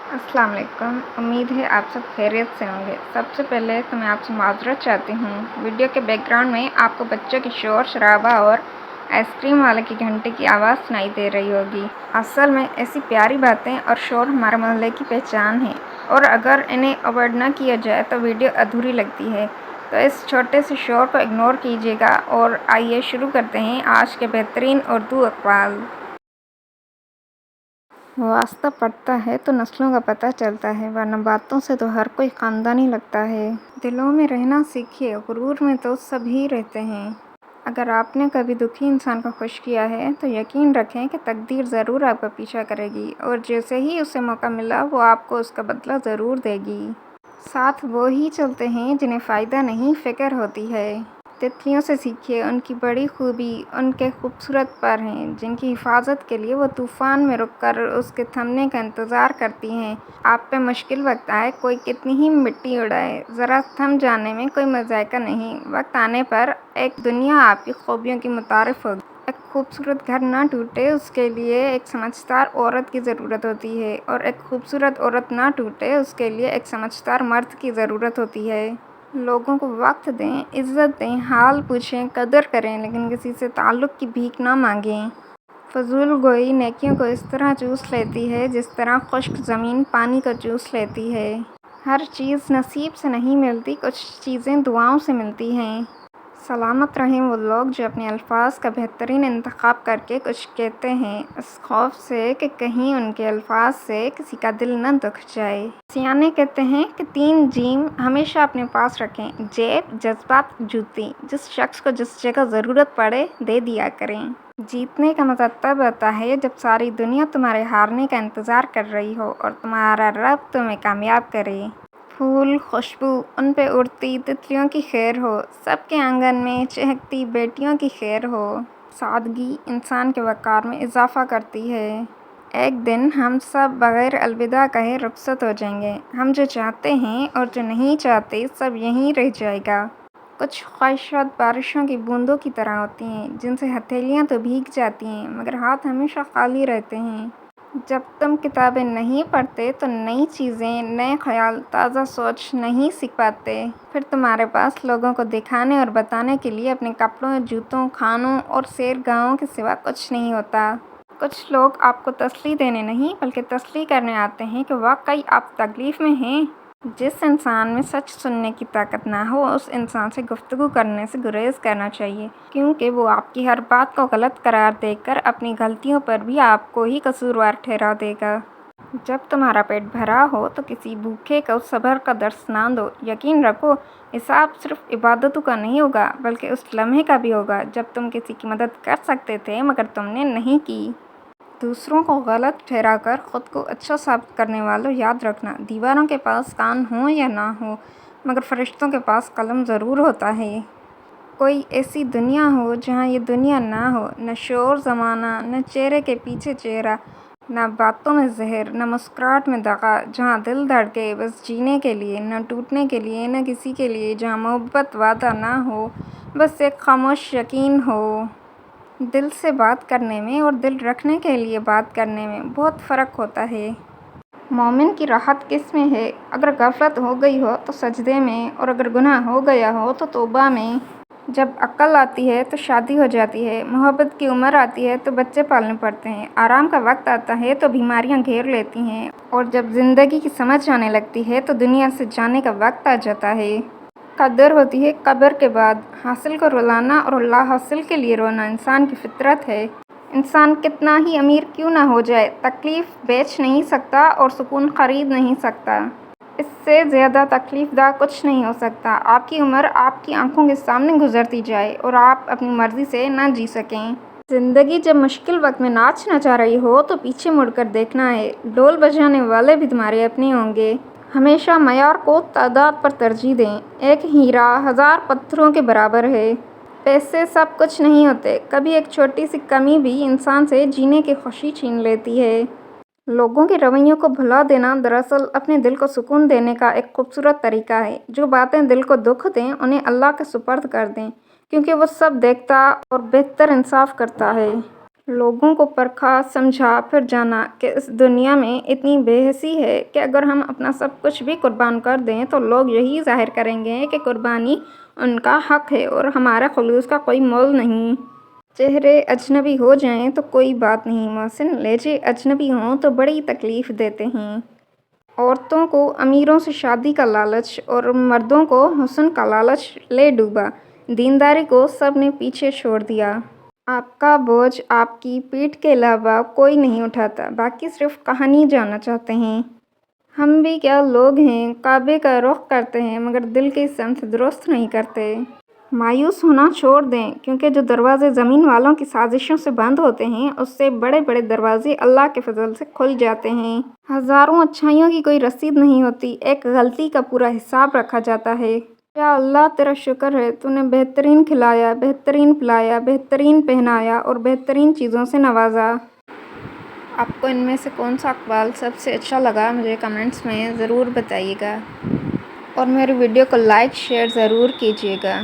अस्सलाम वालेकुम। उम्मीद है आप सब खैरियत से होंगे। सबसे पहले तो मैं आपसे माज़रत चाहती हूँ। वीडियो के बैकग्राउंड में आपको बच्चों की शोर शराबा और आइसक्रीम वाले की घंटे की आवाज़ सुनाई दे रही होगी। असल में ऐसी प्यारी बातें और शोर हमारे मोहल्ले की पहचान है और अगर इन्हें अवॉइड ना किया जाए तो वीडियो अधूरी लगती है। तो इस छोटे से शोर को इग्नोर कीजिएगा और आइए शुरू करते हैं आज के बेहतरीन उर्दू अक़वाल। वास्ता पड़ता है तो नस्लों का पता चलता है, वरना बातों से तो हर कोई ख़ानदानी लगता है। दिलों में रहना सीखिए, गुरूर में तो सभी रहते हैं। अगर आपने कभी दुखी इंसान को खुश किया है तो यकीन रखें कि तकदीर ज़रूर आपका पीछा करेगी और जैसे ही उसे मौका मिला वो आपको उसका बदला ज़रूर देगी। साथ वो ही चलते हैं जिन्हें फ़ायदा नहीं फ़िक्र होती है। तितलियों से सीखिए, उनकी बड़ी खूबी उनके खूबसूरत पर हैं, जिनकी हिफाजत के लिए वो तूफ़ान में रुककर उसके थमने का इंतज़ार करती हैं। आप पे मुश्किल वक्त आए, कोई कितनी ही मिट्टी उड़ाए, ज़रा थम जाने में कोई मज़ायका नहीं। वक्त आने पर एक दुनिया आपकी खूबियों की मुतारिफ़ होगी। एक खूबसूरत घर ना टूटे उसके लिए एक समझदार औरत की ज़रूरत होती है और एक खूबसूरत औरत ना टूटे उसके लिए एक समझदार मर्द की ज़रूरत होती है। लोगों को वक्त दें, इज़्ज़त दें, हाल पूछें, कदर करें, लेकिन किसी से ताल्लुक़ की भीख ना मांगें। फ़ज़ूल गोई नेकियों को इस तरह चूस लेती है जिस तरह खुश्क ज़मीन पानी को चूस लेती है। हर चीज़ नसीब से नहीं मिलती, कुछ चीज़ें दुआओं से मिलती हैं। सलामत रहें वो लोग जो अपने अल्फाज का बेहतरीन इंतखाब करके कुछ कहते हैं, इस खौफ से कि कहीं उनके अल्फाज से किसी का दिल न दुख जाए। सियाने कहते हैं कि 3 जीम हमेशा अपने पास रखें: जेब, जज्बात, जूती। जिस शख्स को जिस जगह ज़रूरत पड़े दे दिया करें। जीतने का मज़ा तब आता है जब सारी दुनिया तुम्हारे हारने का इंतज़ार कर रही हो और तुम्हारा रब तुम्हें कामयाब करे। फूल, खुशबू, उन पे उड़ती तितलियों की खैर हो, सबके आंगन में चहकती बेटियों की खैर हो। सादगी इंसान के वक़ार में इजाफ़ा करती है। एक दिन हम सब बग़ैर अलविदा कहे रुखसत हो जाएंगे। हम जो चाहते हैं और जो नहीं चाहते सब यहीं रह जाएगा। कुछ ख्वाहिशात बारिशों की बूंदों की तरह होती हैं, जिनसे हथेलियाँ तो भीग जाती हैं मगर हाथ हमेशा खाली रहते हैं। जब तुम किताबें नहीं पढ़ते तो नई चीज़ें, नए ख़याल, ताज़ा सोच नहीं सीख पाते। फिर तुम्हारे पास लोगों को दिखाने और बताने के लिए अपने कपड़ों, जूतों, खानों और सैरगाहों के सिवा कुछ नहीं होता। कुछ लोग आपको तसल्ली देने नहीं बल्कि तसल्ली करने आते हैं कि वाकई आप तकलीफ़ में हैं। जिस इंसान में सच सुनने की ताकत ना हो उस इंसान से गुफ्तगू करने से गुरेज करना चाहिए, क्योंकि वो आपकी हर बात को गलत करार देकर अपनी गलतियों पर भी आपको ही कसूरवार ठहरा देगा। जब तुम्हारा पेट भरा हो तो किसी भूखे को सब्र का दर्स ना दो। यकीन रखो, हिसाब सिर्फ इबादतों का नहीं होगा बल्कि उस लम्हे का भी होगा जब तुम किसी की मदद कर सकते थे मगर तुमने नहीं की। दूसरों को गलत ठहराकर ख़ुद को अच्छा साबित करने वालों, याद रखना, दीवारों के पास कान हो या ना हो मगर फ़रिश्तों के पास कलम ज़रूर होता है। कोई ऐसी दुनिया हो जहाँ ये दुनिया ना हो, न शोर ज़माना, न चेहरे के पीछे चेहरा, न बातों में ज़हर, न मुस्कुराहट में दगा, जहाँ दिल धड़के बस जीने के लिए, न टूटने के लिए, न किसी के लिए, जहाँ मोहब्बत वादा ना हो, बस एक खामोश यकीन हो। दिल से बात करने में और दिल रखने के लिए बात करने में बहुत फ़र्क होता है। मोमिन की राहत किस में है? अगर गफलत हो गई हो तो सजदे में, और अगर गुनाह हो गया हो तो तौबा में। जब अक्ल आती है तो शादी हो जाती है, मोहब्बत की उम्र आती है तो बच्चे पालने पड़ते हैं, आराम का वक्त आता है तो बीमारियां घेर लेती हैं, और जब ज़िंदगी की समझ आने लगती है तो दुनिया से जाने का वक्त आ जाता है। कदर होती है कब्र के बाद। हासिल को रुलाना और ला हासिल के लिए रोना इंसान की फितरत है। इंसान कितना ही अमीर क्यों ना हो जाए, तकलीफ़ बेच नहीं सकता और सुकून ख़रीद नहीं सकता। इससे ज़्यादा तकलीफ़दा कुछ नहीं हो सकता। आपकी उम्र आपकी आंखों के सामने गुजरती जाए और आप अपनी मर्ज़ी से ना जी सकें। ज़िंदगी जब मुश्किल वक्त में नाच नचा रही हो तो पीछे मुड़कर देखना है, ढोल बजाने वाले भी तुम्हारे अपने होंगे। हमेशा मयार को तादाद पर तरजीह दें। एक हीरा 1000 पत्थरों के बराबर है। पैसे सब कुछ नहीं होते, कभी एक छोटी सी कमी भी इंसान से जीने की खुशी छीन लेती है। लोगों के रवैयों को भुला देना दरअसल अपने दिल को सुकून देने का एक खूबसूरत तरीका है। जो बातें दिल को दुख दें उन्हें अल्लाह के सुपर्द कर दें, क्योंकि वो सब देखता और बेहतर इंसाफ करता है। लोगों को परखा समझा फिर जाना कि इस दुनिया में इतनी बेहसी है कि अगर हम अपना सब कुछ भी कुर्बान कर दें तो लोग यही ज़ाहिर करेंगे कि कुर्बानी उनका हक़ है और हमारा खुलूस का कोई मोल नहीं। चेहरे अजनबी हो जाएं तो कोई बात नहीं, मोहसिन लहजे अजनबी हों तो बड़ी तकलीफ़ देते हैं। औरतों को अमीरों से शादी का लालच और मर्दों को हुस्न का लालच ले डूबा, दीनदारी को सब ने पीछे छोड़ दिया। आपका बोझ आपकी पीठ के अलावा कोई नहीं उठाता, बाकी सिर्फ कहानी जानना चाहते हैं। हम भी क्या लोग हैं, काबे का रुख करते हैं मगर दिल की समत दुरुस्त नहीं करते। मायूस होना छोड़ दें, क्योंकि जो दरवाज़े ज़मीन वालों की साजिशों से बंद होते हैं उससे बड़े बड़े दरवाज़े अल्लाह के फजल से खुल जाते हैं। हज़ारों अच्छाइयों की कोई रसीद नहीं होती, एक गलती का पूरा हिसाब रखा जाता है। या अल्लाह तेरा शुक्र है, तूने बेहतरीन खिलाया, बेहतरीन पिलाया, बेहतरीन पहनाया और बेहतरीन चीज़ों से नवाजा। आपको इनमें से कौन सा अक़वाल सबसे अच्छा लगा मुझे कमेंट्स में ज़रूर बताइएगा और मेरी वीडियो को लाइक शेयर ज़रूर कीजिएगा।